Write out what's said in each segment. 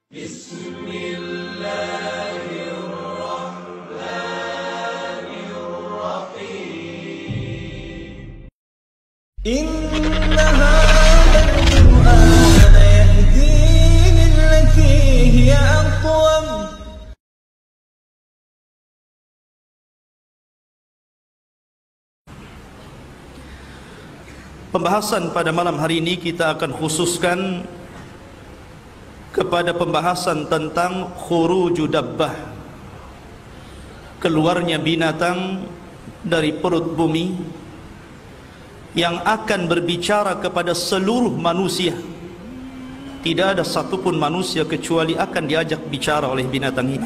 Bismillahirrahmanirrahim. Inna hadzal Qur'ana yahdi lillati hiya aqwam. Pembahasan pada malam hari ini kita akan khususkan kepada pembahasan tentang khuruju dabbah, keluarnya binatang dari perut bumi yang akan berbicara kepada seluruh manusia. Tidak ada satupun manusia kecuali akan diajak bicara oleh binatang ini.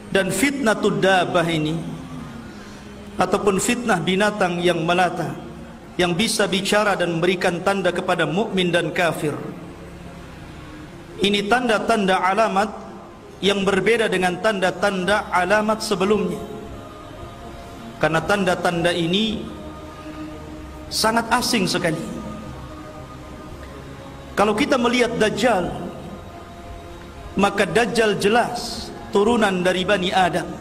Dan fitnatud dabbah ini, ataupun fitnah binatang yang melata, yang bisa bicara dan memberikan tanda kepada mukmin dan kafir, ini tanda-tanda alamat yang berbeda dengan tanda-tanda alamat sebelumnya. Karena tanda-tanda ini sangat asing sekali. Kalau kita melihat Dajjal, maka Dajjal jelas turunan dari Bani Adam,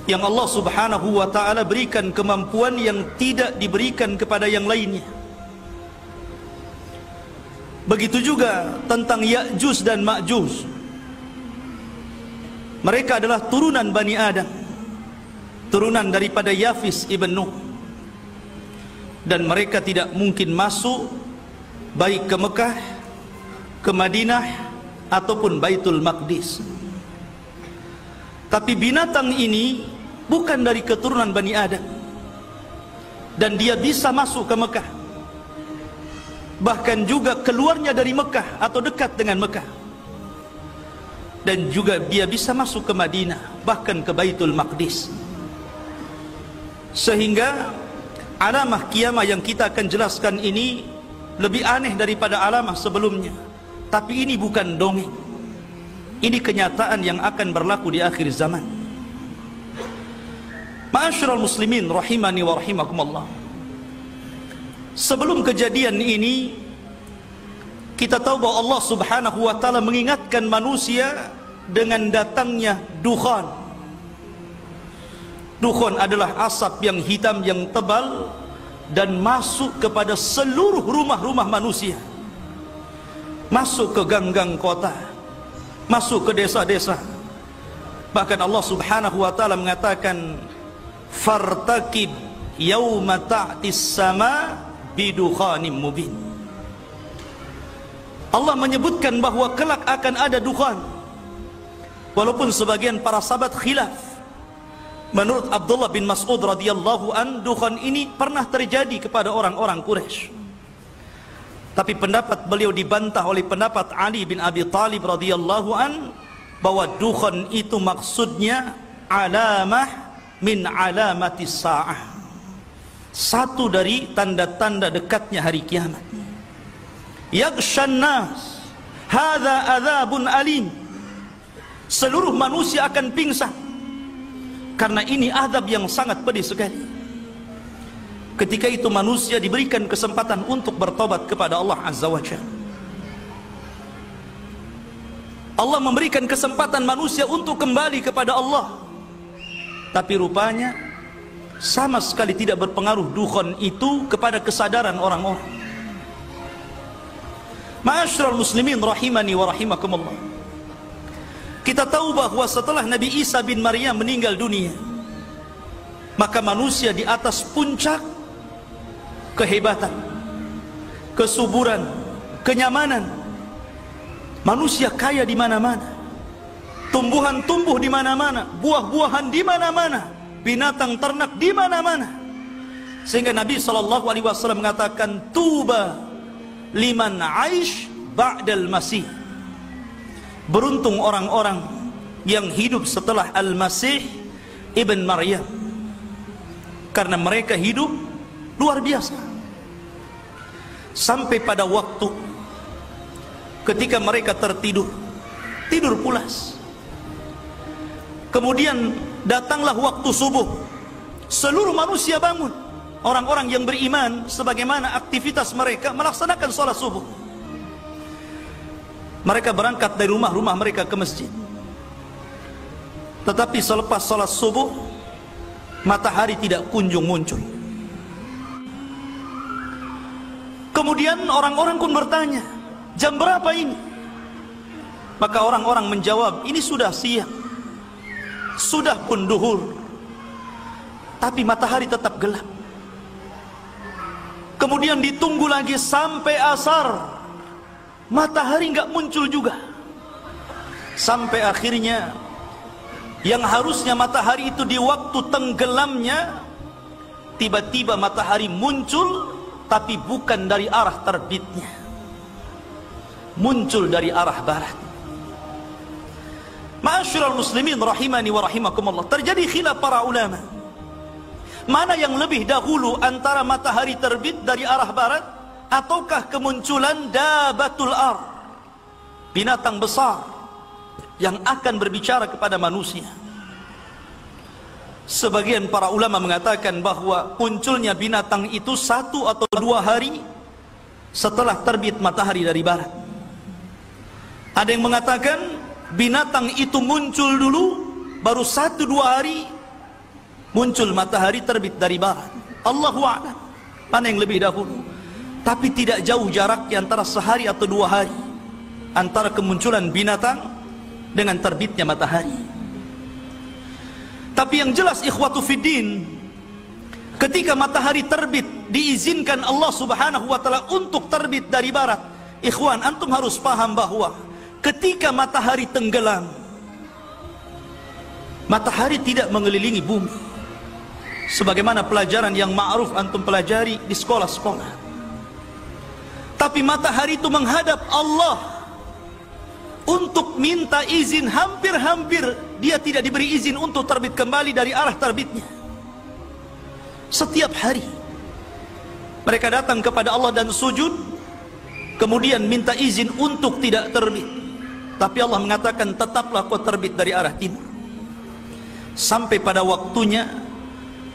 yang Allah subhanahu wa ta'ala berikan kemampuan yang tidak diberikan kepada yang lainnya. Begitu juga tentang Ya'juj dan Ma'juj. Mereka adalah turunan Bani Adam, turunan daripada Yafis ibn Nuh. Dan mereka tidak mungkin masuk baik ke Mekah, ke Madinah, ataupun Baitul Maqdis. Tapi binatang ini bukan dari keturunan Bani Adam, dan dia bisa masuk ke Mekah, bahkan juga keluarnya dari Mekah atau dekat dengan Mekah, dan juga dia bisa masuk ke Madinah, bahkan ke Baitul Maqdis. Sehingga alamah kiamah yang kita akan jelaskan ini lebih aneh daripada alamah sebelumnya. Tapi ini bukan dongeng, ini kenyataan yang akan berlaku di akhir zaman. Ma'asyiral muslimin rahimani wa rahimakumullah. Sebelum kejadian ini, kita tahu bahwa Allah subhanahu wa ta'ala mengingatkan manusia dengan datangnya dukhan. Dukhan adalah asap yang hitam yang tebal dan masuk kepada seluruh rumah-rumah manusia, masuk ke gang-gang kota, masuk ke desa-desa. Bahkan Allah subhanahu wa ta'ala mengatakan, fartaqib yauma ta'tis sama bidukhanim mubin. Allah menyebutkan bahwa kelak akan ada dukhan. Walaupun sebagian para sahabat khilaf. Menurut Abdullah bin Mas'ud radhiyallahu an, dukhan ini pernah terjadi kepada orang-orang Quraisy. Tapi pendapat beliau dibantah oleh pendapat Ali bin Abi Thalib radhiyallahu an, bahwa dukhan itu maksudnya alamah min alamatis sa'ah, satu dari tanda-tanda dekatnya hari kiamat. Yaghshan nas hadza adzabun alim, seluruh manusia akan pingsan karena ini azab yang sangat pedih sekali. Ketika itu manusia diberikan kesempatan untuk bertobat kepada Allah azza wa jalla. Allah memberikan kesempatan manusia untuk kembali kepada Allah, tapi rupanya sama sekali tidak berpengaruh dukhan itu kepada kesadaran orang-orang. Ma'asyiral muslimin rahimani wa rahimakumullah. Kita tahu bahwa setelah Nabi Isa bin Maryam meninggal dunia, maka manusia di atas puncak kehebatan, kesuburan, kenyamanan. Manusia kaya di mana-mana, tumbuhan tumbuh di mana-mana, buah-buahan di mana-mana, binatang ternak di mana-mana. Sehingga Nabi SAW mengatakan, tuba liman aish ba'dal masih, beruntung orang-orang yang hidup setelah Al-Masih Ibn Maryam, karena mereka hidup luar biasa. Sampai pada waktu ketika mereka tertidur, tidur pulas, kemudian datanglah waktu subuh, seluruh manusia bangun. Orang-orang yang beriman sebagaimana aktivitas mereka melaksanakan sholat subuh. Mereka berangkat dari rumah-rumah mereka ke masjid. Tetapi selepas salat subuh, matahari tidak kunjung muncul. Kemudian orang-orang pun bertanya, jam berapa ini? Maka orang-orang menjawab, ini sudah siang, sudah pun duhur, tapi matahari tetap gelap. Kemudian ditunggu lagi sampai asar, matahari nggak muncul juga. Sampai akhirnya yang harusnya matahari itu di waktu tenggelamnya, tiba-tiba matahari muncul, tapi bukan dari arah terbitnya, muncul dari arah barat. Ma'asyiral muslimin rahimani wa rahimakumullah, terjadi khilaf para ulama, mana yang lebih dahulu antara matahari terbit dari arah barat ataukah kemunculan dabatul ar, binatang besar yang akan berbicara kepada manusia. Sebagian para ulama mengatakan bahwa munculnya binatang itu 1 atau 2 hari setelah terbit matahari dari barat. Ada yang mengatakan binatang itu muncul dulu, baru 1-2 hari muncul matahari terbit dari barat. Allahu a'lam, mana yang lebih dahulu. Tapi tidak jauh jaraknya antara sehari atau 2 hari antara kemunculan binatang dengan terbitnya matahari. Tapi yang jelas ikhwatu fiddin, ketika matahari terbit, diizinkan Allah subhanahu wa ta'ala untuk terbit dari barat. Ikhwan, antum harus paham bahwa ketika matahari tenggelam, matahari tidak mengelilingi bumi sebagaimana pelajaran yang ma'ruf antum pelajari di sekolah-sekolah. Tapi matahari itu menghadap Allah untuk minta izin. Hampir-hampir dia tidak diberi izin untuk terbit kembali dari arah terbitnya. Setiap hari mereka datang kepada Allah dan sujud, kemudian minta izin untuk tidak terbit. Tapi Allah mengatakan, tetaplah kau terbit dari arah timur. Sampai pada waktunya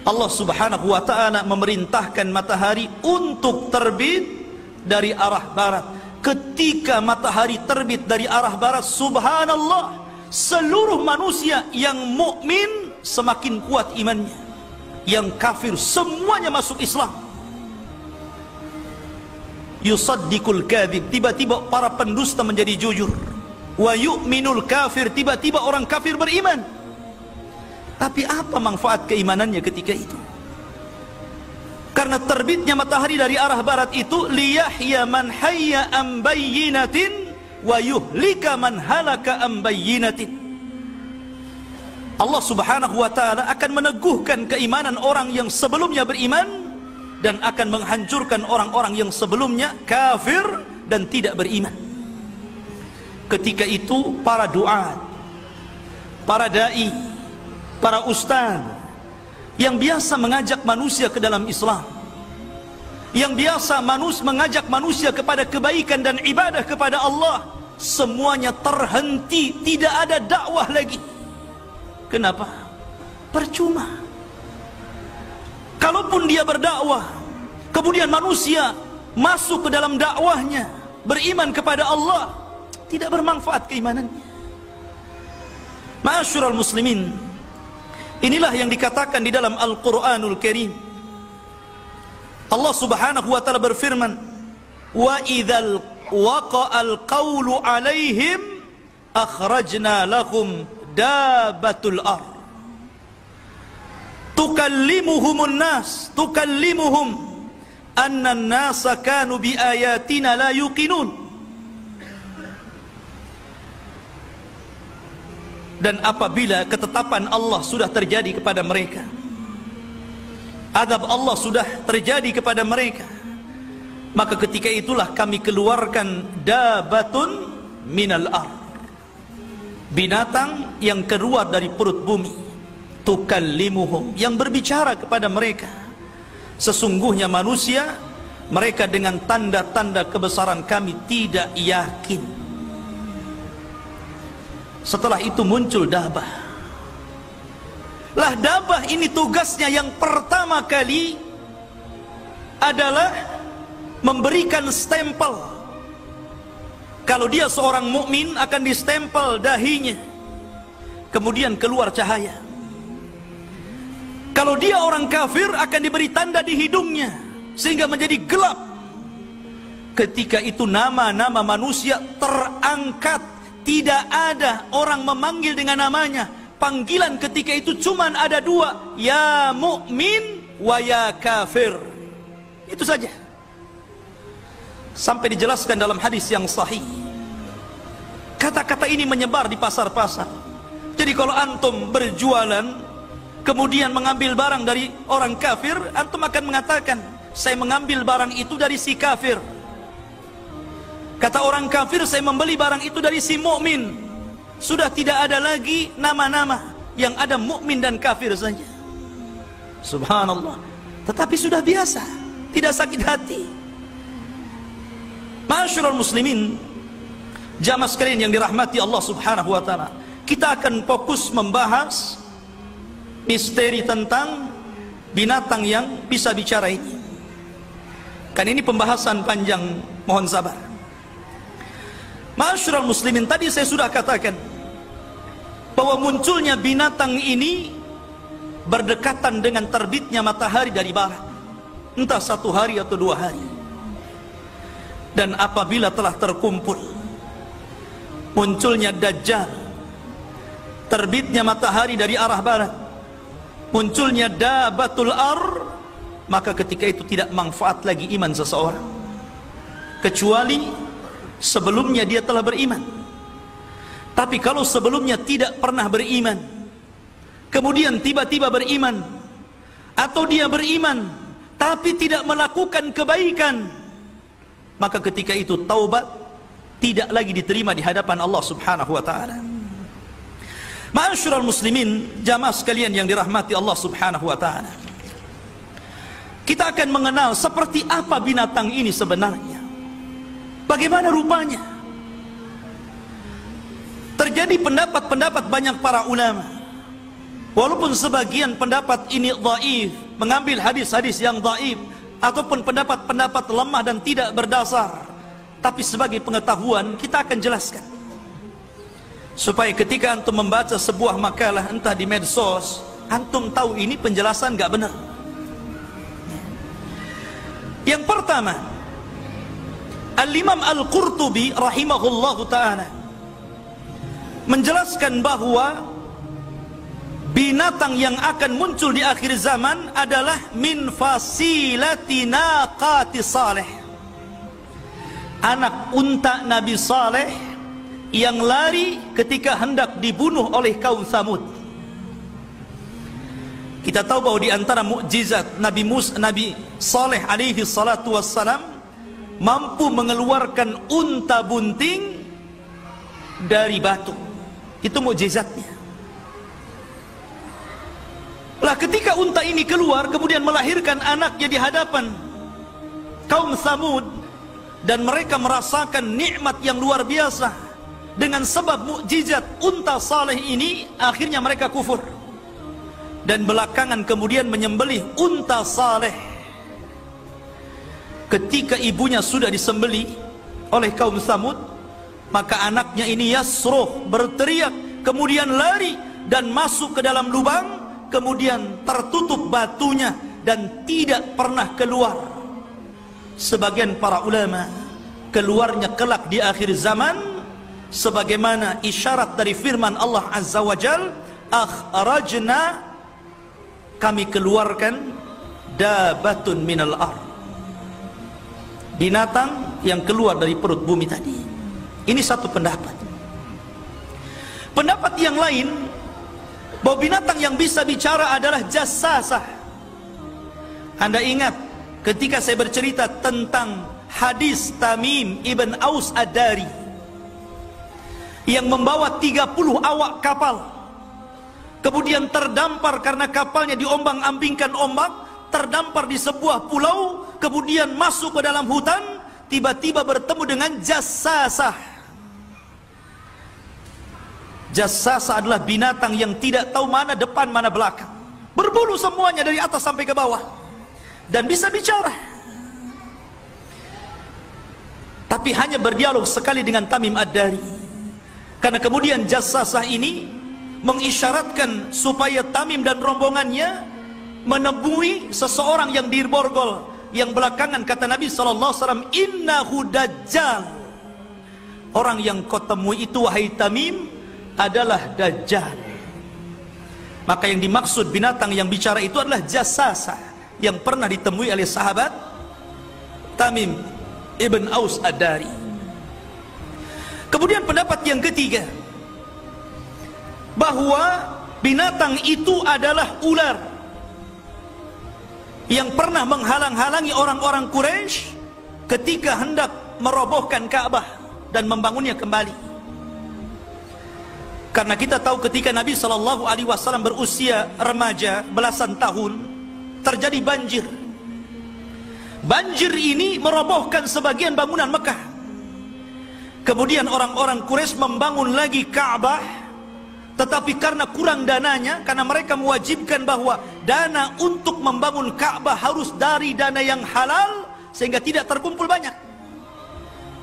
Allah subhanahu wa ta'ala memerintahkan matahari untuk terbit dari arah barat. Ketika matahari terbit dari arah barat, subhanallah, seluruh manusia yang mukmin semakin kuat imannya, yang kafir semuanya masuk Islam. Yusaddiqul kadzib, tiba-tiba para pendusta menjadi jujur. Wa yu'minul kafir, tiba-tiba orang kafir beriman. Tapi apa manfaat keimanannya ketika itu? Karena terbitnya matahari dari arah barat itu liyahya man hayya am bayyinatin wa yuhlika man halaka am bayyinatin. Allah subhanahu wa ta'ala akan meneguhkan keimanan orang yang sebelumnya beriman dan akan menghancurkan orang-orang yang sebelumnya kafir dan tidak beriman. Ketika itu para duat, para dai, para ustaz yang biasa mengajak manusia ke dalam Islam, yang biasa mengajak manusia kepada kebaikan dan ibadah kepada Allah, semuanya terhenti, tidak ada dakwah lagi. Kenapa? Percuma. Kalaupun dia berdakwah, kemudian manusia masuk ke dalam dakwahnya, beriman kepada Allah, tidak bermanfaat keimanannya. Ma'asyiral muslimin, inilah yang dikatakan di dalam Al-Quranul Karim. Allah subhanahu wa ta'ala berfirman, wa idzal waqa'al qawlu alaihim akhrajna lahum dabatul ar tukallimuhumun nas, tukallimuhum anna an-nasa kanu bi ayatina la yuqinun. Dan apabila ketetapan Allah sudah terjadi kepada mereka, adab Allah sudah terjadi kepada mereka, maka ketika itulah kami keluarkan dabatun minal ar, binatang yang keluar dari perut bumi, tukallimuhum, yang berbicara kepada mereka. Sesungguhnya manusia, mereka dengan tanda-tanda kebesaran kami tidak yakin. Setelah itu muncul dabah. Lah dabah ini tugasnya yang pertama kali adalah memberikan stempel Kalau dia seorang mukmin akan distempel dahinya, kemudian keluar cahaya. Kalau dia orang kafir akan diberi tanda di hidungnya sehingga menjadi gelap. Ketika itu nama-nama manusia terangkat, tidak ada orang memanggil dengan namanya. Panggilan ketika itu cuma ada dua, ya mukmin wa ya kafir. Itu saja. Sampai dijelaskan dalam hadis yang sahih, kata-kata ini menyebar di pasar-pasar. Jadi kalau antum berjualan kemudian mengambil barang dari orang kafir, antum akan mengatakan, saya mengambil barang itu dari si kafir. Kata orang kafir, saya membeli barang itu dari si mukmin. Sudah tidak ada lagi nama-nama, yang ada mukmin dan kafir saja. Subhanallah. Tetapi sudah biasa, tidak sakit hati. Ma'asyiral muslimin, jamaah sekalian yang dirahmati Allah Subhanahu wa taala, kita akan fokus membahas misteri tentang binatang yang bisa bicara ini. Kan ini pembahasan panjang, mohon sabar. Ma'asyiral muslimin, tadi saya sudah katakan bahwa munculnya binatang ini berdekatan dengan terbitnya matahari dari barat, entah 1 hari atau 2 hari. Dan apabila telah terkumpul munculnya Dajjal, terbitnya matahari dari arah barat, munculnya Dabatul Ar, maka ketika itu tidak manfaat lagi iman seseorang, kecuali sebelumnya dia telah beriman. Tapi kalau sebelumnya tidak pernah beriman, kemudian tiba-tiba beriman, atau dia beriman tapi tidak melakukan kebaikan, maka ketika itu taubat tidak lagi diterima di hadapan Allah Subhanahu wa taala. Ma'asyiral muslimin, jamaah sekalian yang dirahmati Allah Subhanahu wa taala, kita akan mengenal seperti apa binatang ini sebenarnya, bagaimana rupanya. Terjadi pendapat-pendapat banyak para ulama, walaupun sebagian pendapat ini dhaif, mengambil hadis-hadis yang dhaif, ataupun pendapat-pendapat lemah dan tidak berdasar. Tapi sebagai pengetahuan kita akan jelaskan, supaya ketika antum membaca sebuah makalah entah di medsos, antum tahu ini penjelasan gak benar. Yang pertama, Al-Imam Al-Qurtubi rahimahullahu ta'ala menjelaskan bahwa binatang yang akan muncul di akhir zaman adalah min fasilati naqati Saleh, anak unta Nabi Saleh yang lari ketika hendak dibunuh oleh kaum Tsamud. Kita tahu bahwa di antara mukjizat Nabi Saleh alaihi salatu wassalam, mampu mengeluarkan unta bunting dari batu. Itu mukjizatnya. Lah ketika unta ini keluar kemudian melahirkan anaknya di hadapan kaum Tsamud, dan mereka merasakan nikmat yang luar biasa dengan sebab mukjizat unta Saleh ini, akhirnya mereka kufur dan belakangan kemudian menyembelih unta Saleh. Ketika ibunya sudah disembelih oleh kaum Tsamud, maka anaknya ini yasruh, berteriak, kemudian lari dan masuk ke dalam lubang, kemudian tertutup batunya dan tidak pernah keluar. Sebagian para ulama, keluarnya kelak di akhir zaman sebagaimana isyarat dari firman Allah Azza wa Jal, akhrajna, kami keluarkan dabatun minal ard, binatang yang keluar dari perut bumi tadi. Ini satu pendapat. Pendapat yang lain, bahwa binatang yang bisa bicara adalah jassasah. Anda ingat ketika saya bercerita tentang hadis Tamim ibn Aus Ad-Dari yang membawa 30 awak kapal, kemudian terdampar karena kapalnya diombang-ambingkan ombak, terdampar di sebuah pulau, kemudian masuk ke dalam hutan, tiba-tiba bertemu dengan jassasah. Jassasah adalah binatang yang tidak tahu mana depan mana belakang, berbulu semuanya dari atas sampai ke bawah, dan bisa bicara. tapi hanya berdialog sekali dengan Tamim Ad-Dari. Karena kemudian Jassasah ini mengisyaratkan supaya Tamim dan rombongannya menemui seseorang yang di Borgol, yang belakangan kata Nabi SAW, innahu dajjal. Orang yang kau temui itu wahai Tamim adalah Dajjal. Maka yang dimaksud binatang yang bicara itu adalah Jassasah yang pernah ditemui oleh sahabat Tamim Ibn Aus Ad-Dari. Kemudian pendapat yang ketiga, bahwa binatang itu adalah ular yang pernah menghalang-halangi orang-orang Quraisy ketika hendak merobohkan Ka'bah dan membangunnya kembali. Karena kita tahu ketika Nabi SAW berusia remaja belasan tahun, terjadi banjir. Banjir ini merobohkan sebagian bangunan Mekah. Kemudian orang-orang Quraisy membangun lagi Ka'bah, tetapi karena kurang dananya, karena mereka mewajibkan bahwa dana untuk membangun Ka'bah harus dari dana yang halal, sehingga tidak terkumpul banyak.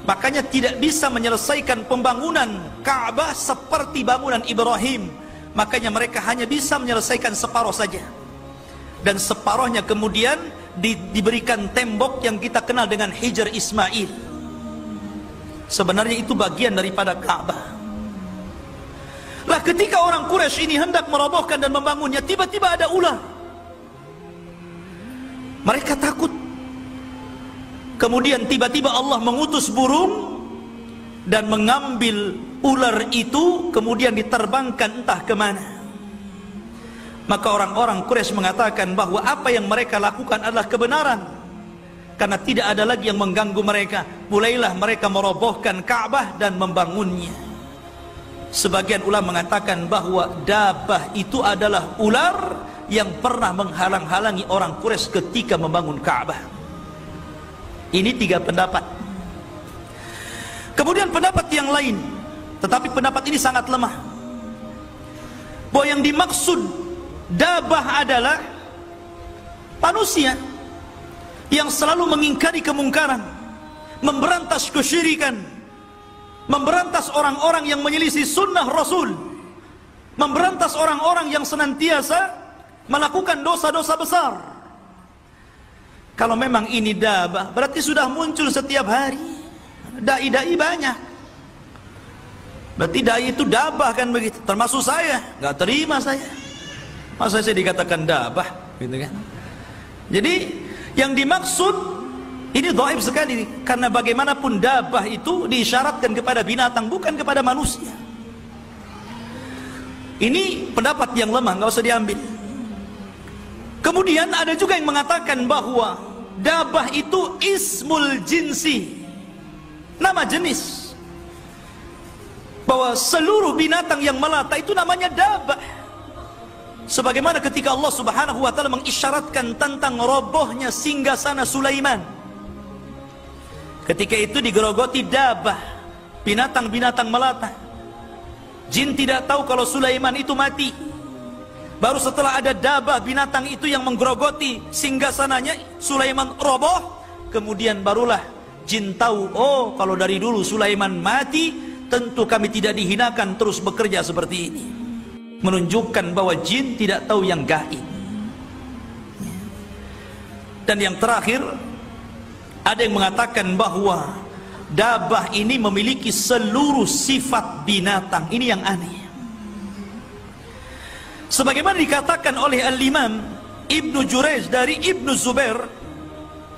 Makanya tidak bisa menyelesaikan pembangunan Ka'bah seperti bangunan Ibrahim. Makanya mereka hanya bisa menyelesaikan separuh saja. Dan separuhnya kemudian diberikan tembok yang kita kenal dengan Hijr Ismail. Sebenarnya itu bagian daripada Ka'bah. Lah ketika orang Quraisy ini hendak merobohkan dan membangunnya, tiba-tiba ada ular. Mereka takut. Kemudian tiba-tiba Allah mengutus burung dan mengambil ular itu, kemudian diterbangkan entah kemana. Maka orang-orang Quraisy mengatakan bahwa apa yang mereka lakukan adalah kebenaran, karena tidak ada lagi yang mengganggu mereka. Mulailah mereka merobohkan Ka'bah dan membangunnya. Sebagian ulama mengatakan bahwa Dabah itu adalah ular yang pernah menghalang-halangi orang Quraisy ketika membangun Ka'bah. Ini tiga pendapat. Kemudian pendapat yang lain, tetapi pendapat ini sangat lemah, bahwa yang dimaksud Dabah adalah manusia yang selalu mengingkari kemungkaran, memberantas kesyirikan, memberantas orang-orang yang menyelisih sunnah Rasul, memberantas orang-orang yang senantiasa melakukan dosa-dosa besar. Kalau memang ini Dabah, berarti sudah muncul setiap hari. Dai-dai banyak. Berarti dai itu Dabah kan begitu. Termasuk saya, nggak terima saya. Masa saya dikatakan Dabah, gitu kan? Jadi yang dimaksud ini dhaif sekali, karena bagaimanapun Dabah itu diisyaratkan kepada binatang, bukan kepada manusia. Ini pendapat yang lemah, nggak usah diambil. Kemudian ada juga yang mengatakan bahwa Dabah itu ismul jinsi, nama jenis, bahwa seluruh binatang yang melata itu namanya Dabah. Sebagaimana ketika Allah Subhanahu wa taala mengisyaratkan tentang robohnya singgasana Sulaiman, ketika itu digerogoti Dabah, binatang-binatang melata. Jin tidak tahu kalau Sulaiman itu mati. Baru setelah ada Dabah, binatang itu yang menggerogoti singgasananya, Sulaiman roboh. Kemudian barulah jin tahu, oh kalau dari dulu Sulaiman mati, tentu kami tidak dihinakan terus bekerja seperti ini. Menunjukkan bahwa jin tidak tahu yang gaib. Dan yang terakhir, ada yang mengatakan bahwa Dabah ini memiliki seluruh sifat binatang. Ini yang aneh. Sebagaimana dikatakan oleh Al-Imam Ibnu Jurayj dari Ibnu Zubair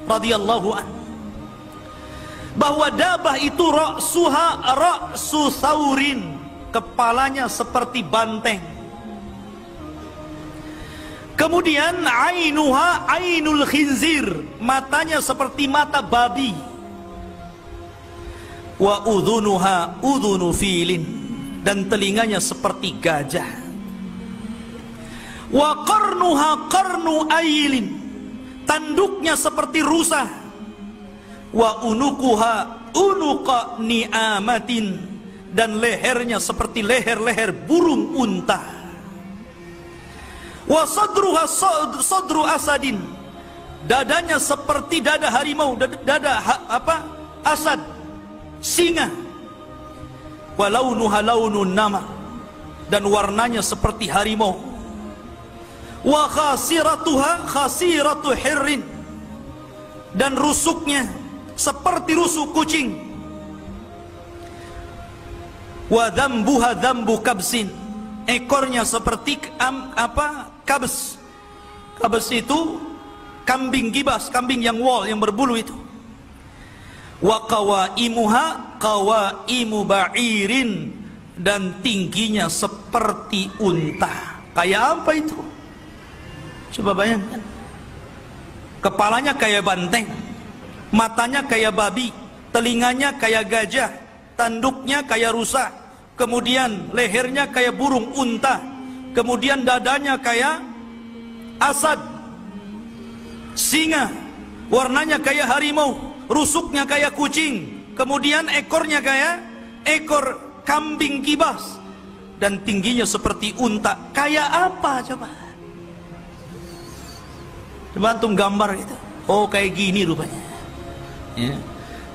radhiyallahu anhu, bahwa Dabah itu ra'suha ra'su thaurin, kepalanya seperti banteng. Kemudian ainuha ainul khinzir, matanya seperti mata babi. Wa udhunuha udhunu filin, dan telinganya seperti gajah. Wa qarnuha qarnu ailin, tanduknya seperti rusa. Wa unukuha unuqa ni'amatin, dan lehernya seperti leher-leher burung unta. Wa sadruha sadru asadin, dadanya seperti dada harimau, dada asad. singa. Wa launuha launun namar, dan warnanya seperti harimau. Wa khasiratuha khasiratu hirrin, dan rusuknya seperti rusuk kucing. Wa dzambuha dzambu kabsin, ekornya seperti kabs. Kabs itu kambing gibas, kambing yang wol, yang berbulu itu. Wa qawaimuha qawaimu ba'irin, dan tingginya seperti unta. Kayak apa itu? Coba bayangkan. Kepalanya kayak banteng, matanya kayak babi, telinganya kayak gajah, tanduknya kayak rusa, kemudian lehernya kayak burung unta, kemudian dadanya kayak asad, singa, warnanya kayak harimau, rusuknya kayak kucing, kemudian ekornya kayak ekor kambing kibas, dan tingginya seperti unta. Kayak apa coba? Coba antum gambar itu. Oh, kayak gini rupanya. Ya.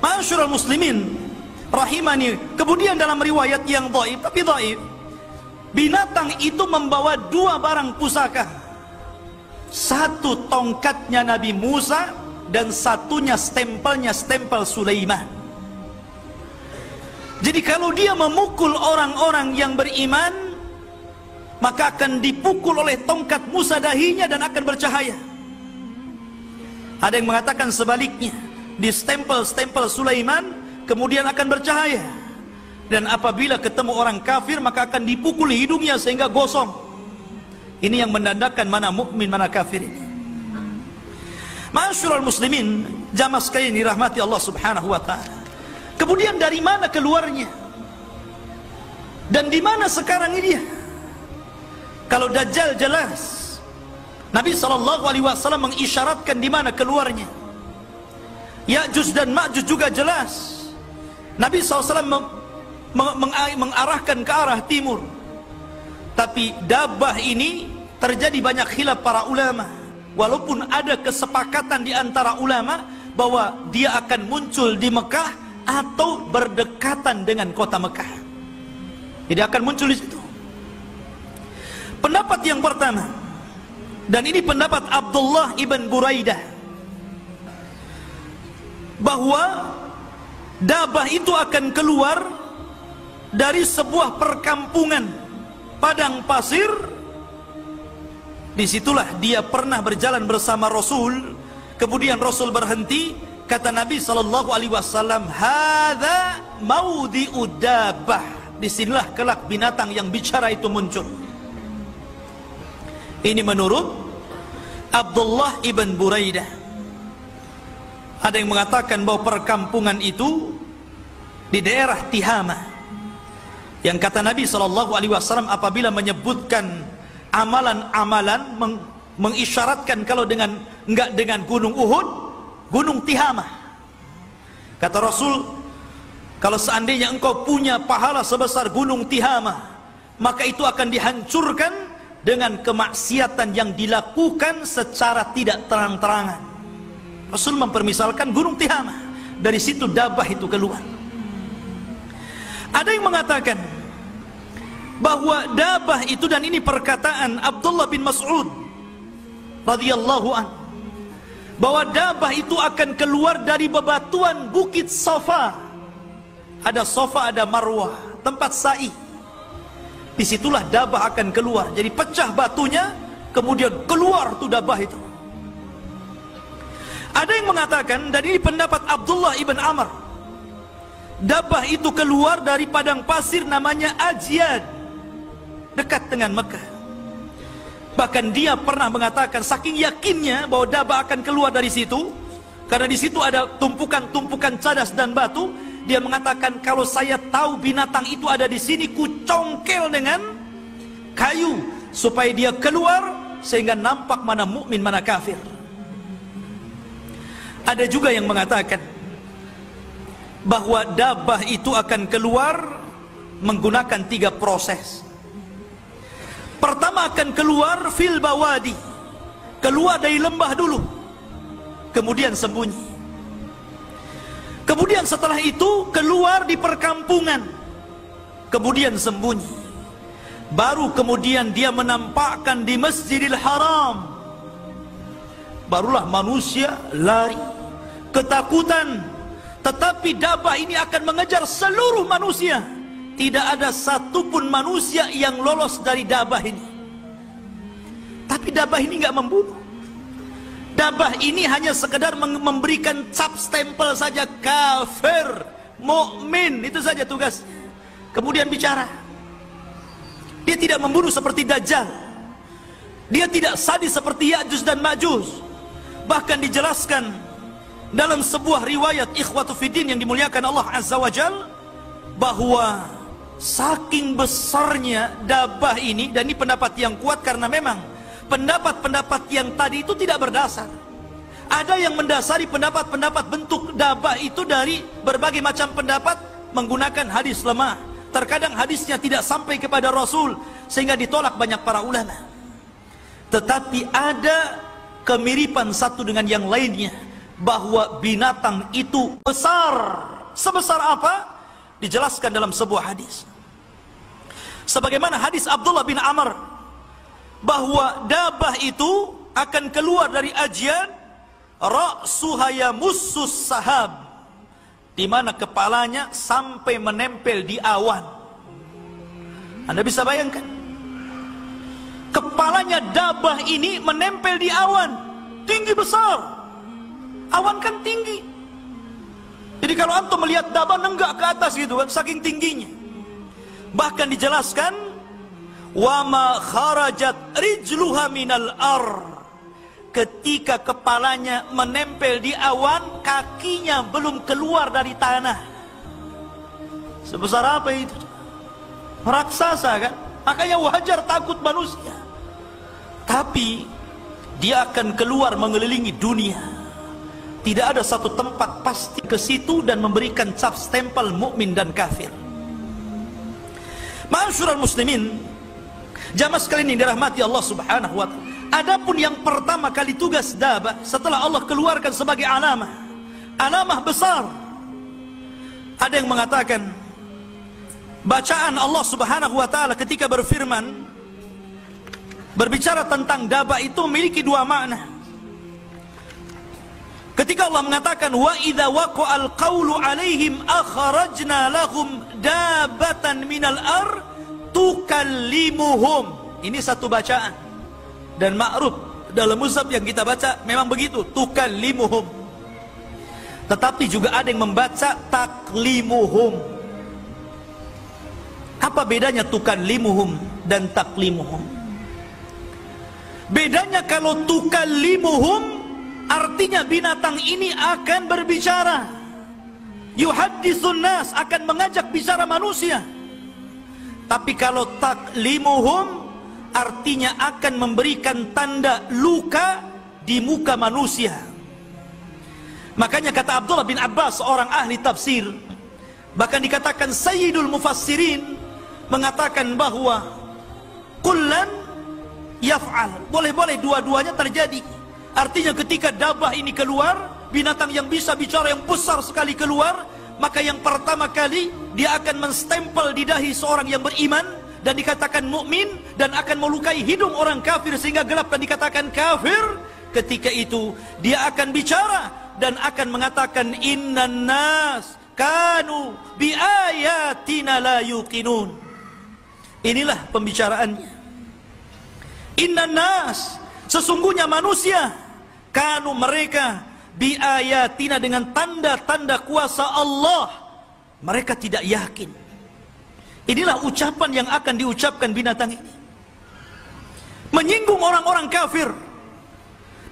Ma'asyiral muslimin rahimani. Kemudian dalam riwayat yang dhaif, tapi dhaif, binatang itu membawa dua barang pusaka. Satu tongkatnya Nabi Musa, dan satunya stempelnya stempel Sulaiman. Jadi kalau dia memukul orang-orang yang beriman, maka akan dipukul oleh tongkat Musa dahinya dan akan bercahaya. Ada yang mengatakan sebaliknya, di stempel Sulaiman kemudian akan bercahaya. Dan apabila ketemu orang kafir, maka akan dipukul hidungnya sehingga gosong. Ini yang menandakan mana mukmin mana kafir ini. Ma'asyiral muslimin, jamaah sekalian dirahmati Allah Subhanahu wa taala. Kemudian dari mana keluarnya? Dan di mana sekarang ini dia? Kalau Dajjal jelas, Nabi SAW mengisyaratkan di mana keluarnya. Ya'juj dan Ma'juj juga jelas. Nabi SAW mengarahkan ke arah timur. Tapi Dabbah ini terjadi banyak khilaf para ulama. Walaupun ada kesepakatan di antara ulama bahwa dia akan muncul di Mekah atau berdekatan dengan kota Mekah. Jadi akan muncul di situ. Pendapat yang pertama, dan ini pendapat Abdullah ibn Buraidah, bahwa Dabbah itu akan keluar dari sebuah perkampungan padang pasir. Disitulah dia pernah berjalan bersama Rasul. Kemudian Rasul berhenti. Kata Nabi SAW, "Hadza maudhi'u dabbah." Disinilah kelak binatang yang bicara itu muncul. Ini menurut Abdullah ibn Buraidah. Ada yang mengatakan bahwa perkampungan itu di daerah Tihama, yang kata Nabi SAW apabila menyebutkan amalan-amalan mengisyaratkan kalau enggak dengan gunung Uhud, gunung Tihama. Kata Rasul, kalau seandainya engkau punya pahala sebesar gunung Tihama, maka itu akan dihancurkan dengan kemaksiatan yang dilakukan secara tidak terang-terangan. Rasul mempermisalkan gunung Tihama. Dari situ Dabbah itu keluar. Ada yang mengatakan bahwa Dabbah itu, dan ini perkataan Abdullah bin Mas'ud radhiyallahu anhu, bahwa Dabbah itu akan keluar dari bebatuan bukit Safa. Ada Safa, ada Marwah, tempat sa'i. Disitulah Dabbah akan keluar. Jadi pecah batunya, kemudian keluar tuh Dabbah itu. Ada yang mengatakan, dan ini pendapat Abdullah ibn Amr, Dabbah itu keluar dari padang pasir namanya Ajyad, dekat dengan Mekah. Bahkan dia pernah mengatakan, saking yakinnya bahwa Dabbah akan keluar dari situ, karena di situ ada tumpukan-tumpukan cadas dan batu. Dia mengatakan, kalau saya tahu binatang itu ada di sini, ku congkel dengan kayu supaya dia keluar sehingga nampak mana mukmin mana kafir. Ada juga yang mengatakan bahwa Dabbah itu akan keluar menggunakan 3 proses. Pertama akan keluar fil bawadi, keluar dari lembah dulu, kemudian sembunyi. Kemudian setelah itu keluar di perkampungan, kemudian sembunyi. Baru kemudian dia menampakkan di Masjidil Haram. Barulah manusia lari, ketakutan. Tetapi dabah ini akan mengejar seluruh manusia. Tidak ada satupun manusia yang lolos dari dabah ini. Tapi dabah ini nggak membunuh. Dabah ini hanya sekedar memberikan cap stempel saja, kafir, mukmin, itu saja tugas. Kemudian bicara. Dia tidak membunuh seperti Dajjal. Dia tidak sadis seperti Ya'juj dan Ma'juj. Bahkan dijelaskan dalam sebuah riwayat ikhwatu fiddin yang dimuliakan Allah Azza wa Jal, bahwa saking besarnya dabah ini, dan ini pendapat yang kuat karena memang pendapat-pendapat yang tadi itu tidak berdasar. Ada yang mendasari pendapat-pendapat bentuk dabah itu dari berbagai macam pendapat menggunakan hadis lemah. Terkadang hadisnya tidak sampai kepada Rasul sehingga ditolak banyak para ulama. Tetapi ada kemiripan satu dengan yang lainnya, bahwa binatang itu besar. Sebesar apa? Dijelaskan dalam sebuah hadis. Sebagaimana hadis Abdullah bin Amr, bahwa dabah itu akan keluar dari ajian ra'suha yamussus sahab, di mana kepalanya sampai menempel di awan. Anda bisa bayangkan, kepalanya dabah ini menempel di awan, tinggi besar. Awan kan tinggi. Jadi kalau antum melihat dabah nenggak ke atas gitu kan, saking tingginya. Bahkan dijelaskan, wa ma kharajat rijluha minal ar, ketika kepalanya menempel di awan, kakinya belum keluar dari tanah. Sebesar apa itu? Raksasa kan? Makanya wajar takut manusia. Tapi dia akan keluar mengelilingi dunia. Tidak ada satu tempat pasti ke situ dan memberikan cap stempel mukmin dan kafir. Ma'asyiral muslimin, jamaah sekalian yang dirahmati Allah Subhanahu wa taala. Adapun yang pertama kali tugas dabah setelah Allah keluarkan sebagai alamah besar. Ada yang mengatakan bacaan Allah Subhanahu wa taala ketika berfirman, berbicara tentang dabah itu memiliki dua makna. Ketika Allah mengatakan wa idza waqa'al qawlu 'alaihim akhrajna lahum dabatan minal ar tukallimuhum. Ini satu bacaan dan ma'ruf dalam mushaf yang kita baca memang begitu, tukallimuhum. Tetapi juga ada yang membaca taklimuhum. Apa bedanya tukallimuhum dan taklimuhum? Bedanya kalau tukallimuhum artinya binatang ini akan berbicara. Yuhadditsun nas, akan mengajak bicara manusia. Tapi kalau taklimuhum artinya akan memberikan tanda luka di muka manusia. Makanya kata Abdullah bin Abbas, seorang ahli tafsir, bahkan dikatakan Sayyidul Mufassirin, mengatakan bahwa kullan yaf'al, boleh-boleh dua-duanya terjadi. Artinya ketika dabah ini keluar, binatang yang bisa bicara yang besar sekali keluar, maka yang pertama kali dia akan menstempel di dahi seorang yang beriman dan dikatakan mukmin, dan akan melukai hidung orang kafir sehingga gelap dan dikatakan kafir. Ketika itu dia akan bicara dan akan mengatakan innan nas kanu bi ayatina la yuqinun. Inilah pembicaraannya. Innan nas, sesungguhnya manusia, kanu mereka, bi ayatina dengan tanda-tanda kuasa Allah, mereka tidak yakin. Inilah ucapan yang akan diucapkan binatang ini, menyinggung orang-orang kafir,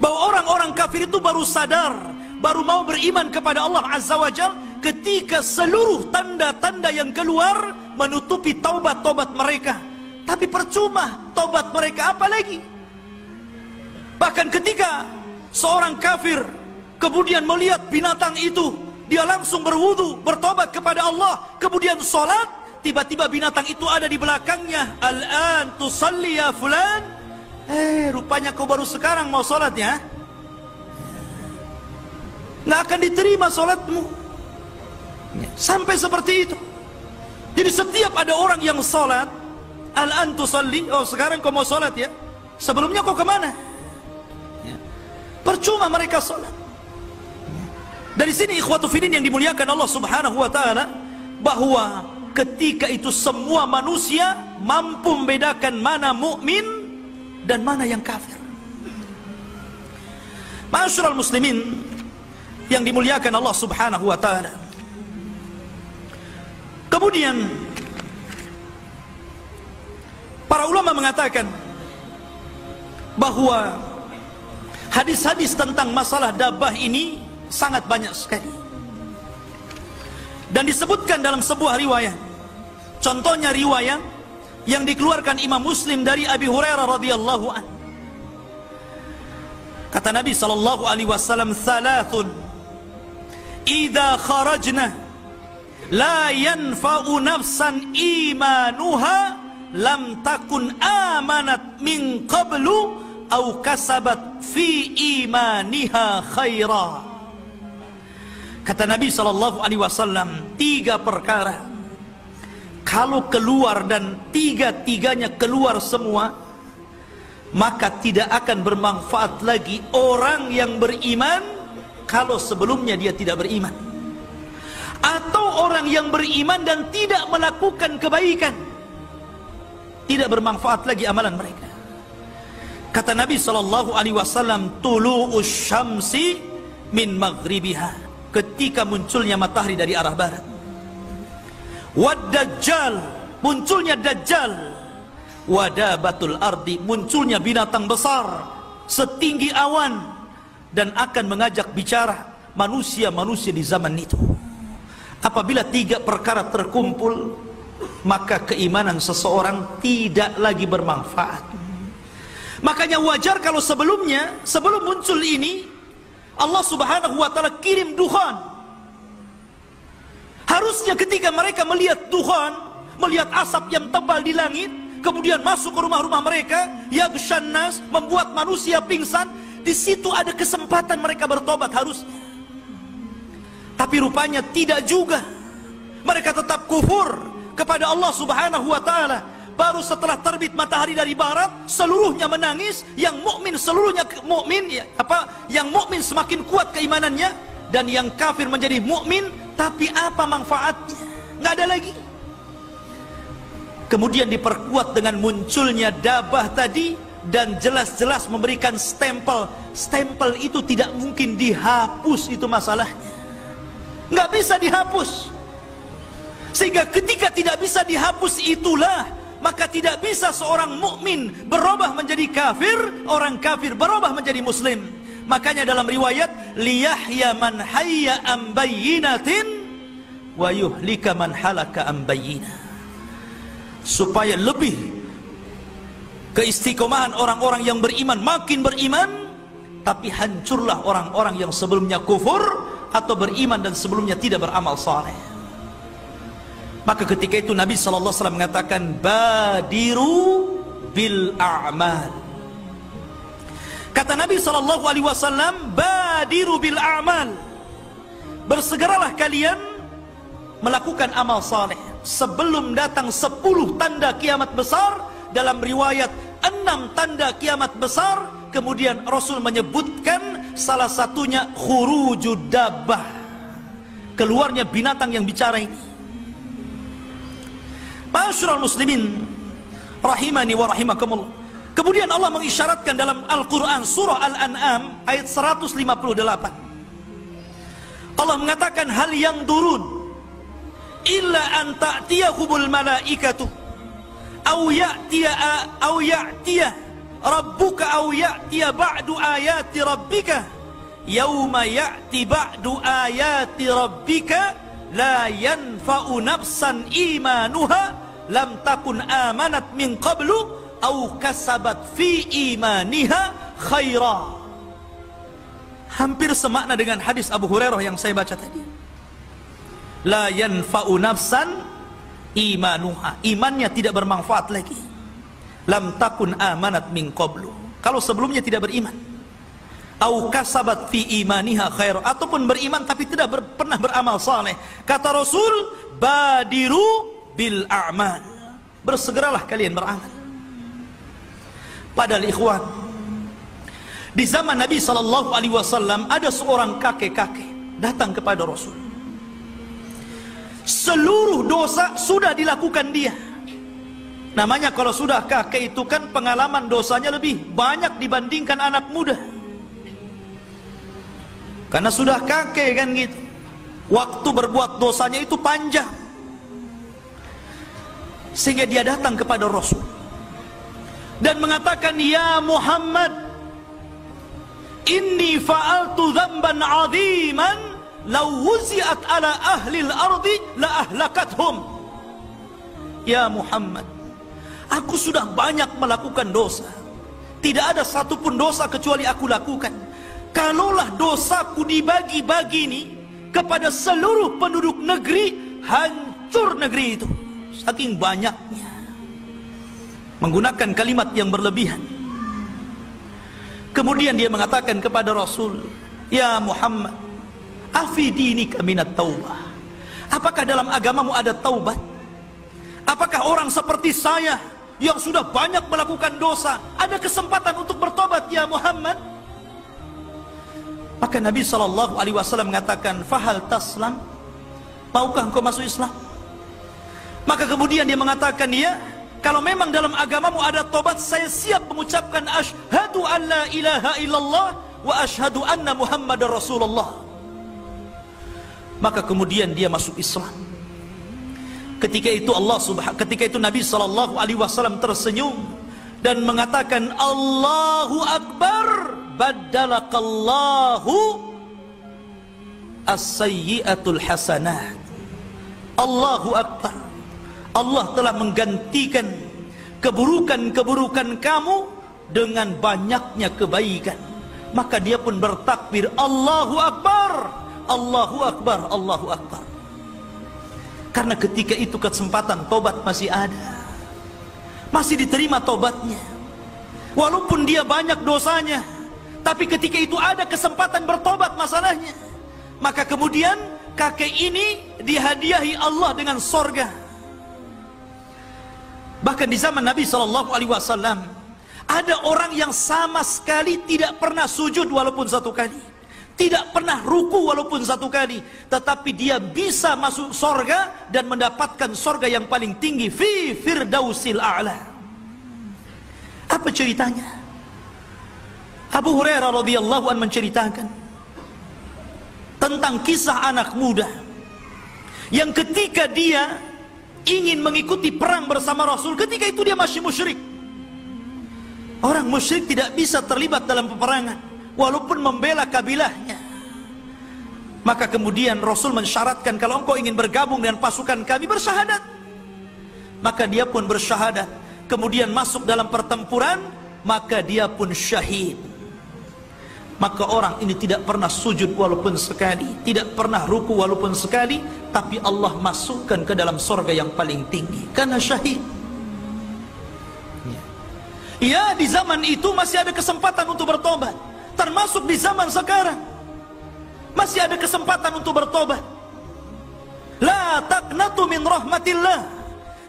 bahwa orang-orang kafir itu baru sadar, baru mau beriman kepada Allah Azza wa Jal ketika seluruh tanda-tanda yang keluar menutupi taubat-taubat mereka. Tapi percuma taubat mereka, apa lagi? Bahkan ketika seorang kafir kemudian melihat binatang itu, dia langsung berwudu, bertobat kepada Allah, kemudian sholat, tiba-tiba binatang itu ada di belakangnya. Al-an tusalli ya fulan, rupanya kau baru sekarang mau sholat ya, nggak akan diterima sholatmu. Sampai seperti itu. Jadi setiap ada orang yang sholat, al-an tusalli, oh sekarang kau mau sholat ya, sebelumnya kau kemana? Percuma mereka sholat. Dari sini ikhwatu fillah yang dimuliakan Allah subhanahu wa ta'ala, bahwa ketika itu semua manusia mampu membedakan mana mukmin dan mana yang kafir. Ma'asyiral muslimin yang dimuliakan Allah subhanahu wa ta'ala, kemudian para ulama mengatakan bahwa hadis-hadis tentang masalah dabah ini sangat banyak sekali, dan disebutkan dalam sebuah riwayat. Contohnya riwayat yang dikeluarkan Imam Muslim dari Abi Hurairah radhiyallahu anhu. Kata Nabi sallallahu alaihi wasallam, "Thalathun idza kharajna la yanfa'u nafsan imanuha lam takun amanat min qablu aw kasabat fi imaniha khaira." Kata Nabi sallallahu alaihi wasallam, 3 perkara kalau keluar dan 3-tiganya keluar semua, maka tidak akan bermanfaat lagi orang yang beriman kalau sebelumnya dia tidak beriman, atau orang yang beriman dan tidak melakukan kebaikan, tidak bermanfaat lagi amalan mereka. Kata Nabi sallallahu alaihi wasallam, tulu'us syamsi min maghribiha, ketika munculnya matahari dari arah barat. Wad dajjal, munculnya dajjal. Wadabatul ardi, munculnya binatang besar setinggi awan dan akan mengajak bicara manusia-manusia di zaman itu. Apabila 3 perkara terkumpul, maka keimanan seseorang tidak lagi bermanfaat. Makanya wajar kalau sebelumnya, sebelum muncul ini, Allah subhanahu wa ta'ala kirim dukhan. Harusnya ketika mereka melihat dukhan, melihat asap yang tebal di langit, kemudian masuk ke rumah-rumah mereka, yaghshan nas, membuat manusia pingsan, di situ ada kesempatan mereka bertobat harusnya. Tapi rupanya tidak juga. Mereka tetap kufur kepada Allah subhanahu wa ta'ala. Baru setelah terbit matahari dari barat, seluruhnya menangis. Yang mukmin seluruhnya mukmin, ya, yang mukmin semakin kuat keimanannya, dan yang kafir menjadi mukmin. Tapi apa manfaatnya? Nggak ada lagi. Kemudian diperkuat dengan munculnya dabah tadi, dan jelas-jelas memberikan stempel. Stempel itu tidak mungkin dihapus, itu masalahnya. Nggak bisa dihapus. Sehingga ketika tidak bisa dihapus itulah, maka tidak bisa seorang mukmin berubah menjadi kafir, orang kafir berubah menjadi muslim. Makanya dalam riwayat, liyahya man hayya am bayyinatin wa yuhlika man halaka am bayyinah, supaya lebih keistiqomahan orang-orang yang beriman makin beriman, tapi hancurlah orang-orang yang sebelumnya kufur atau beriman dan sebelumnya tidak beramal saleh. Maka ketika itu Nabi SAW mengatakan, badiru bil a'mal. Kata Nabi SAW, badiru bil a'mal, bersegeralah kalian melakukan amal saleh sebelum datang 10 tanda kiamat besar. Dalam riwayat 6 tanda kiamat besar. Kemudian Rasul menyebutkan salah satunya khurujud dabbah, keluarnya binatang yang bicara ini. Ma'asyiral muslimin rahimani wa rahimakumullah. Kemudian Allah mengisyaratkan dalam Al-Quran surah Al-An'am ayat 158. Allah mengatakan, hal yang durun illa an ta'tiyahumul malaikatu aw ya'tiya rabbuka aw ya'tiya ba'du ayati rabbika yauma ya'ti ba'du ayati rabbika la yanfa'u nafsan imanuha lam takun amanat min qablu aw kasabat fi imaniha khaira. Hampir semakna dengan hadis Abu Hurairah yang saya baca tadi. La yanfa'u nafsan imanuha, imannya tidak bermanfaat lagi. Lam takun amanat min qablu, kalau sebelumnya tidak beriman. au kasabat fi imaniha khair, ataupun beriman tapi tidak pernah beramal saleh. Kata Rasul, badiru bil a'mal, bersegeralah kalian beramal. Padahal ikhwan, di zaman Nabi SAW ada seorang kakek-kakek datang kepada Rasul. Seluruh dosa sudah dilakukan dia. Namanya kalau sudah kakek itu kan pengalaman dosanya lebih banyak dibandingkan anak muda. Karena sudah kakek kan gitu. Waktu berbuat dosanya itu panjang. Sehingga dia datang kepada Rasul dan mengatakan, ya Muhammad, inni fa'altu dzamban 'aziman law wuzi'at ala ahli al-ardi la ahlakathum. Ya Muhammad, aku sudah banyak melakukan dosa. Tidak ada satupun dosa kecuali aku lakukan. Kalaulah dosaku dibagi-bagi ini kepada seluruh penduduk negeri, hancur negeri itu. Saking banyaknya. Menggunakan kalimat yang berlebihan. Kemudian dia mengatakan kepada Rasul, ya Muhammad, afi dinika minat taubah. Apakah dalam agamamu ada taubat? Apakah orang seperti saya yang sudah banyak melakukan dosa ada kesempatan untuk bertobat ya Muhammad? Maka Nabi SAW mengatakan, fahal taslam, maukah engkau masuk Islam? Maka kemudian dia mengatakan, ya, kalau memang dalam agamamu ada tobat, saya siap mengucapkan asyhadu an la ilaha illallah wa asyhadu anna Muhammadar Rasulullah. Maka kemudian dia masuk Islam. Ketika itu Nabi SAW tersenyum dan mengatakan, Allahu Akbar, baddalakallahu as-sayyi'atul hasanat. Allahu Akbar, Allah telah menggantikan keburukan-keburukan kamu dengan banyaknya kebaikan. Maka dia pun bertakbir, Allahu Akbar, Allahu Akbar, Allahu Akbar. Karena ketika itu kesempatan tobat masih ada, masih diterima tobatnya. Walaupun dia banyak dosanya, tapi ketika itu ada kesempatan bertobat masalahnya. Maka kemudian kakek ini dihadiahi Allah dengan sorga. Bahkan di zaman Nabi SAW ada orang yang sama sekali tidak pernah sujud walaupun satu kali, tidak pernah ruku walaupun satu kali, tetapi dia bisa masuk sorga dan mendapatkan sorga yang paling tinggi, fi firdausil a'la. Apa ceritanya? Abu Hurairah radhiyallahu anhu menceritakan tentang kisah anak muda yang ketika dia ingin mengikuti perang bersama Rasul, ketika itu dia masih musyrik. Orang musyrik tidak bisa terlibat dalam peperangan walaupun membela kabilahnya. Maka kemudian Rasul mensyaratkan, kalau engkau ingin bergabung dengan pasukan kami, bersyahadat. Maka dia pun bersyahadat. Kemudian masuk dalam pertempuran, maka dia pun syahid. Maka orang ini tidak pernah sujud walaupun sekali, tidak pernah ruku walaupun sekali, tapi Allah masukkan ke dalam sorga yang paling tinggi karena syahid. Ya, di zaman itu masih ada kesempatan untuk bertobat, termasuk di zaman sekarang masih ada kesempatan untuk bertobat. La taqnatu min rahmatillah.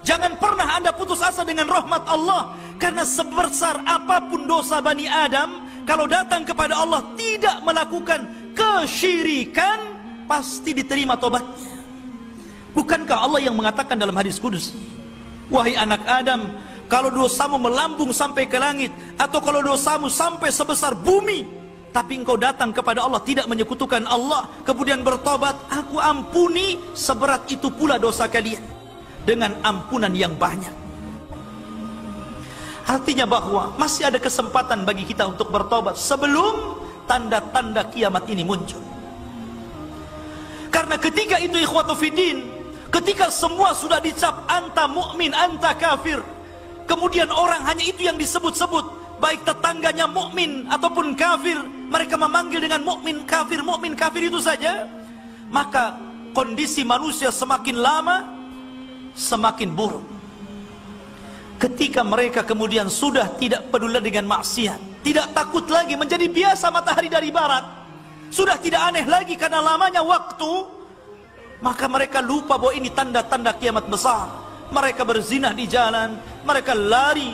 Jangan pernah Anda putus asa dengan rahmat Allah, karena sebesar apapun dosa Bani Adam, kalau datang kepada Allah tidak melakukan kesyirikan, pasti diterima tobatnya. Bukankah Allah yang mengatakan dalam hadis qudsi, wahai anak Adam, kalau dosamu melambung sampai ke langit, atau kalau dosamu sampai sebesar bumi, tapi engkau datang kepada Allah tidak menyekutukan Allah, kemudian bertobat, aku ampuni seberat itu pula dosa kalian dengan ampunan yang banyak. Artinya bahwa masih ada kesempatan bagi kita untuk bertobat sebelum tanda-tanda kiamat ini muncul. Karena ketika itu ikhwatu fiddin, ketika semua sudah dicap anta mukmin, anta kafir, kemudian orang hanya itu yang disebut-sebut, baik tetangganya mukmin ataupun kafir, mereka memanggil dengan mukmin kafir itu saja, maka kondisi manusia semakin lama semakin buruk. Ketika mereka kemudian sudah tidak peduli dengan maksiat, tidak takut lagi, menjadi biasa matahari dari barat, sudah tidak aneh lagi karena lamanya waktu, maka mereka lupa bahwa ini tanda-tanda kiamat besar. Mereka berzina di jalan, mereka lari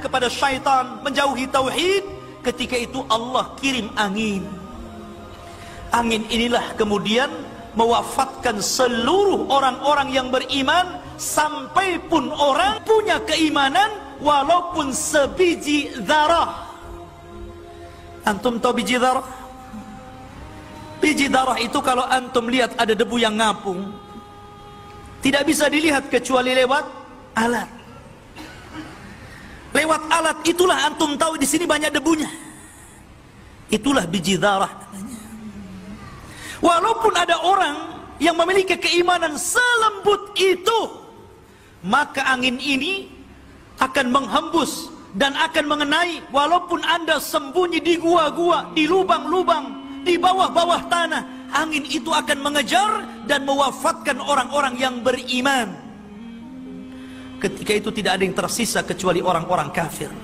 kepada syaitan, menjauhi tauhid. Ketika itu Allah kirim angin. Angin inilah kemudian mewafatkan seluruh orang-orang yang beriman, sampai pun orang punya keimanan walaupun sebiji zarah. Antum tahu biji zarah? Biji zarah itu kalau antum lihat ada debu yang ngapung, tidak bisa dilihat kecuali lewat alat. Lewat alat itulah antum tahu di sini banyak debunya. Itulah biji zarah namanya. Walaupun ada orang yang memiliki keimanan selembut itu, maka angin ini akan menghembus dan akan mengenai, walaupun anda sembunyi di gua-gua, di lubang-lubang, di bawah-bawah tanah, angin itu akan mengejar dan mewafatkan orang-orang yang beriman. Ketika itu tidak ada yang tersisa kecuali orang-orang kafir,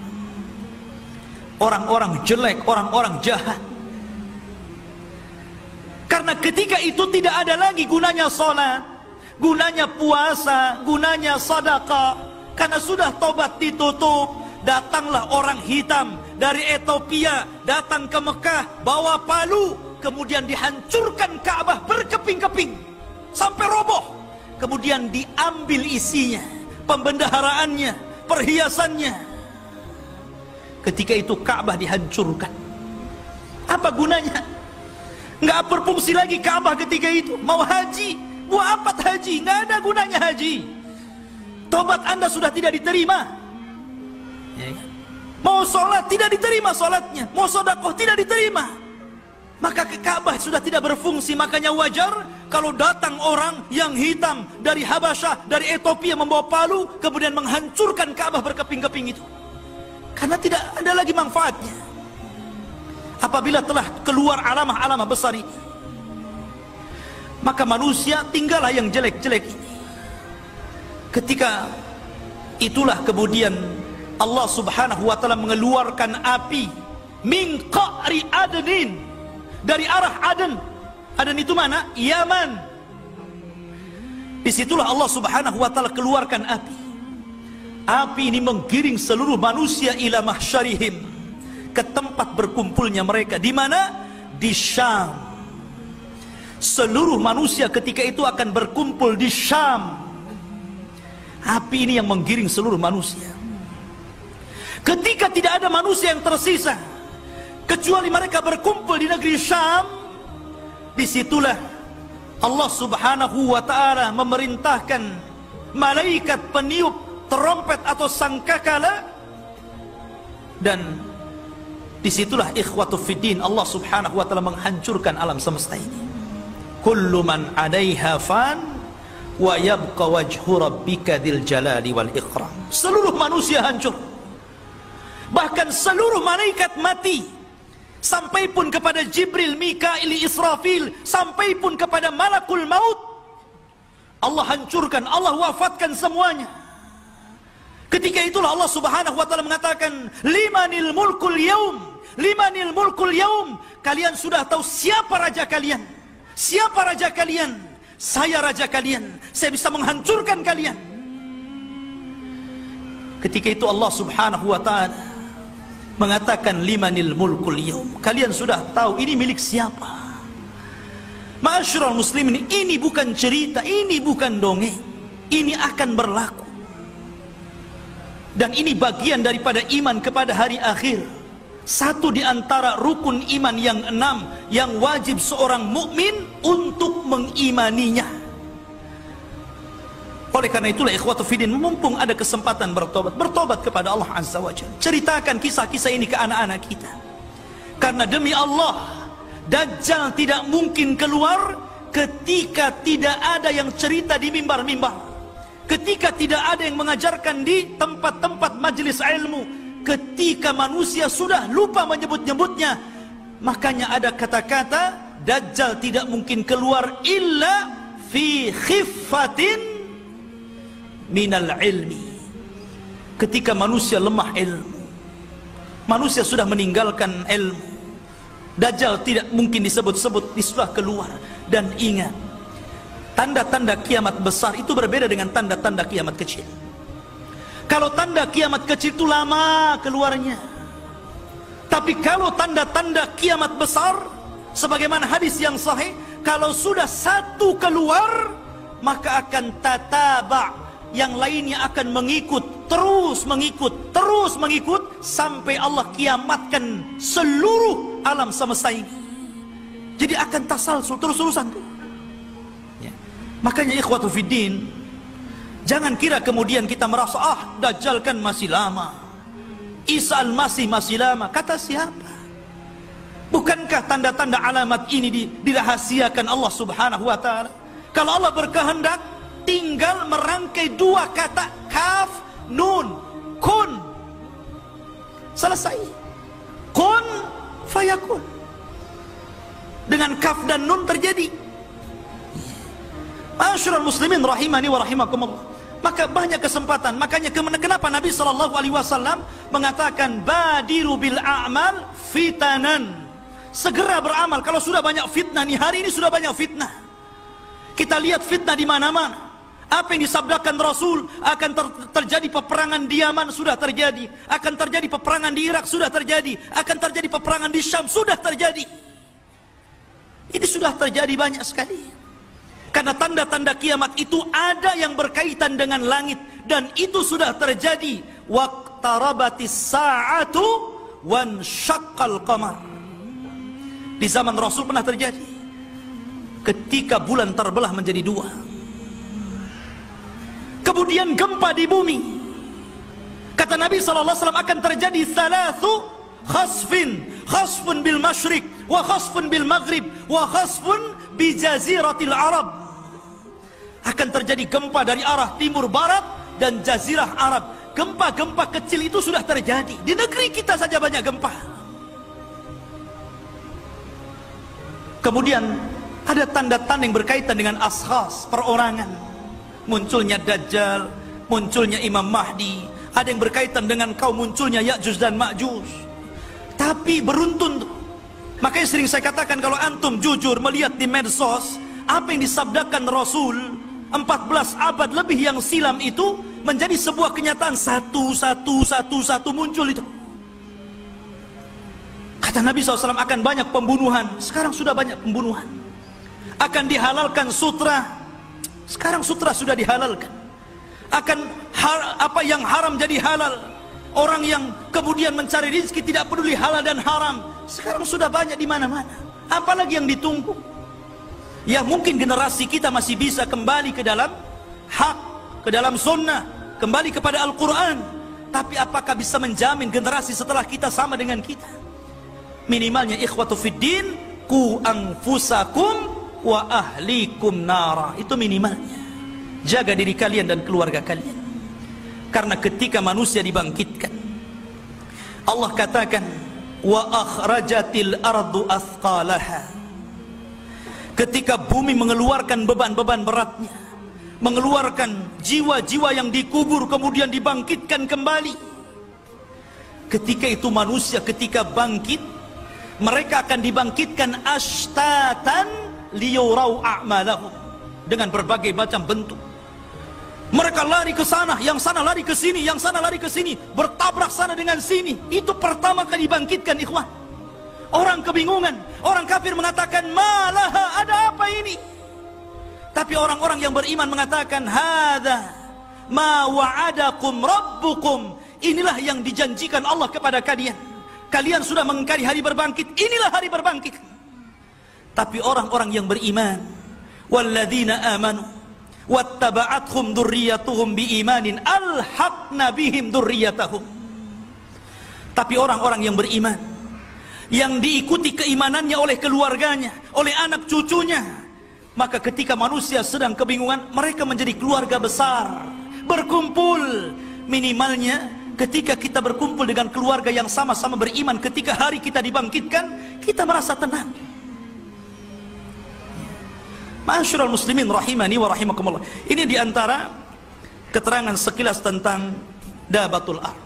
orang-orang jelek, orang-orang jahat. Karena ketika itu tidak ada lagi gunanya sholat, gunanya puasa, gunanya sedekah, karena sudah tobat ditutup. Datanglah orang hitam dari Ethiopia, datang ke Mekah, bawa palu, kemudian dihancurkan Ka'bah berkeping-keping sampai roboh. Kemudian diambil isinya, pembendaharaannya, perhiasannya. Ketika itu Ka'bah dihancurkan. Apa gunanya? Nggak berfungsi lagi Ka'bah ketika itu. Mau haji, buat apa haji? Nggak ada gunanya haji. Tobat anda sudah tidak diterima. Mau sholat tidak diterima sholatnya, mau sedekah tidak diterima. Maka ke Ka'bah sudah tidak berfungsi. Makanya wajar kalau datang orang yang hitam dari Habasyah, dari Ethiopia, membawa palu, kemudian menghancurkan Ka'bah berkeping-keping itu, karena tidak ada lagi manfaatnya. Apabila telah keluar alamah-alamah besar ini, maka manusia tinggallah yang jelek-jelek ini. Ketika itulah kemudian Allah subhanahu wa ta'ala mengeluarkan api min qa'ri adnin, dari arah Aden. Aden itu mana? Yaman. Disitulah Allah subhanahu wa ta'ala keluarkan api. Api ini menggiring seluruh manusia ila mahsyarihim, ke tempat berkumpulnya mereka. Di mana? Di Syam. Seluruh manusia ketika itu akan berkumpul di Syam. Api ini yang menggiring seluruh manusia. Ketika tidak ada manusia yang tersisa kecuali mereka berkumpul di negeri Syam, disitulah Allah subhanahu wa ta'ala memerintahkan malaikat peniup trompet atau sangkakala, dan disitulah ikhwatu fiddin, Allah subhanahu wa ta'ala menghancurkan alam semesta ini. Kullu man 'alaiha fan wa yabqa wajhu rabbika dzil jalali wal ikram. Seluruh manusia hancur, bahkan seluruh malaikat mati, sampai pun kepada Jibril, Mikail, Israfil, sampai pun kepada malakul maut. Allah hancurkan, Allah wafatkan semuanya. Ketika itulah Allah subhanahu wa ta'ala mengatakan, limanil mulkul yaum, limanil mulkul yaum. Kalian sudah tahu siapa raja kalian? Siapa raja kalian? Saya raja kalian. Saya bisa menghancurkan kalian. Ketika itu Allah subhanahu wa ta'ala mengatakan, limanil mulkul yaum. Kalian sudah tahu ini milik siapa? Ma'asyiral muslimin, ini bukan cerita, ini bukan dongeng. Ini akan berlaku. Dan ini bagian daripada iman kepada hari akhir. Satu di antara rukun iman yang 6 yang wajib seorang mukmin untuk mengimaninya. Oleh karena itulah ikhwatu fiddin, mumpung ada kesempatan bertobat kepada Allah Azza wa Jalla. Ceritakan kisah-kisah ini ke anak-anak kita. Karena demi Allah, Dajjal tidak mungkin keluar ketika tidak ada yang cerita di mimbar-mimbar. Ketika tidak ada yang mengajarkan di tempat-tempat majelis ilmu, ketika manusia sudah lupa menyebut-nyebutnya, makanya ada kata-kata Dajjal tidak mungkin keluar illa fi khiffatin minal ilmi. Ketika manusia lemah ilmu, Manusia sudah meninggalkan ilmu. Dajjal tidak mungkin disebut-sebut, dia sudah keluar. Dan ingat, tanda-tanda kiamat besar itu berbeda dengan tanda-tanda kiamat kecil. Kalau tanda kiamat kecil itu lama keluarnya. Tapi kalau tanda-tanda kiamat besar, sebagaimana hadis yang sahih, kalau sudah satu keluar, maka akan tataba, yang lainnya akan mengikut, terus mengikut, terus mengikut, sampai Allah kiamatkan seluruh alam semesta ini. Jadi akan tasalsul, terus-terusan tuh. Ya. Makanya ikhwatu fiddin, jangan kira kemudian kita merasa, Dajjal kan masih lama, Isa al-Masih masih lama. Kata siapa? Bukankah tanda-tanda alamat ini dirahasiakan Allah subhanahu wa ta'ala? Kalau Allah berkehendak, tinggal merangkai dua kata, kaf, nun, kun. Selesai. Kun, fayakun. Dengan kaf dan nun terjadi. Ma'asyiral muslimin rahimani wa rahimakumullah. Maka banyak kesempatan. Makanya kenapa Nabi SAW mengatakan badiru bil a'mal fitanan. Segera beramal. Kalau sudah banyak fitnah nih, hari ini sudah banyak fitnah. Kita lihat fitnah di mana-mana. Apa yang disabdakan Rasul, akan terjadi peperangan di Yaman, sudah terjadi. Akan terjadi peperangan di Irak, sudah terjadi. Akan terjadi peperangan di Syam, sudah terjadi. Ini sudah terjadi banyak sekali. Karena tanda-tanda kiamat itu ada yang berkaitan dengan langit, dan itu sudah terjadi. Waqtarabatis sa'atu wan syaqqal qamar. Di zaman Rasul pernah terjadi ketika bulan terbelah menjadi dua. Kemudian gempa di bumi. Kata Nabi SAW akan terjadi thalathu khasfin, khasfun bil masyriq, wa khasfun bil maghrib, wa khasfun bi jaziratil Arab. Akan terjadi gempa dari arah timur barat dan jazirah Arab. Gempa-gempa kecil itu sudah terjadi. Di negeri kita saja banyak gempa. Kemudian ada tanda-tanda yang berkaitan dengan ashas, perorangan. Munculnya Dajjal, munculnya Imam Mahdi. Ada yang berkaitan dengan kaum munculnya Ya'juj dan Ma'juj. Tapi beruntun tuh. Makanya sering saya katakan, kalau antum jujur melihat di medsos, apa yang disabdakan Rasul 14 abad lebih yang silam itu menjadi sebuah kenyataan, satu muncul itu. Kata Nabi SAW akan banyak pembunuhan. Sekarang sudah banyak pembunuhan. Akan dihalalkan sutra. Sekarang sutra sudah dihalalkan. Akan apa yang haram jadi halal. Orang yang kemudian mencari rezeki tidak peduli halal dan haram. Sekarang sudah banyak di mana-mana. Apalagi yang ditunggu? Ya mungkin generasi kita masih bisa kembali ke dalam hak, ke dalam sunnah, kembali kepada Al-Quran. Tapi apakah bisa menjamin generasi setelah kita sama dengan kita? Minimalnya ikhwatu fiddin, ku anfusakum wa ahlikum nara. Itu minimalnya. Jaga diri kalian dan keluarga kalian. Karena ketika manusia dibangkitkan, Allah katakan, wa akhrajatil ardu athqalaha. Ketika bumi mengeluarkan beban-beban beratnya, mengeluarkan jiwa-jiwa yang dikubur kemudian dibangkitkan kembali. Ketika itu manusia ketika bangkit, mereka akan dibangkitkan ashtatan liyurau a'malahum, dengan berbagai macam bentuk. Mereka lari ke sana, yang sana lari ke sini, yang sana lari ke sini, bertabrak sana dengan sini. Itu pertama kali dibangkitkan, ikhwan. Orang kebingungan, orang kafir mengatakan, malaha, ada apa ini? Tapi orang-orang yang beriman mengatakan, hadza ma wa'adakum rabbukum. Inilah yang dijanjikan Allah kepada kalian. Kalian sudah mengingkari hari berbangkit, inilah hari berbangkit. Tapi orang-orang yang beriman, walladzina amanu wattaba'athum dzurriyyatuhum biimanin alhaqna bihim dzurriyyatahum. Tapi orang-orang yang beriman, yang diikuti keimanannya oleh keluarganya, oleh anak cucunya, maka ketika manusia sedang kebingungan, mereka menjadi keluarga besar, berkumpul. Minimalnya ketika kita berkumpul dengan keluarga yang sama-sama beriman, ketika hari kita dibangkitkan, kita merasa tenang. Ma'asyiral muslimin rahimani wa rahimakumullah. Ini diantara keterangan sekilas tentang Dabatul Ard.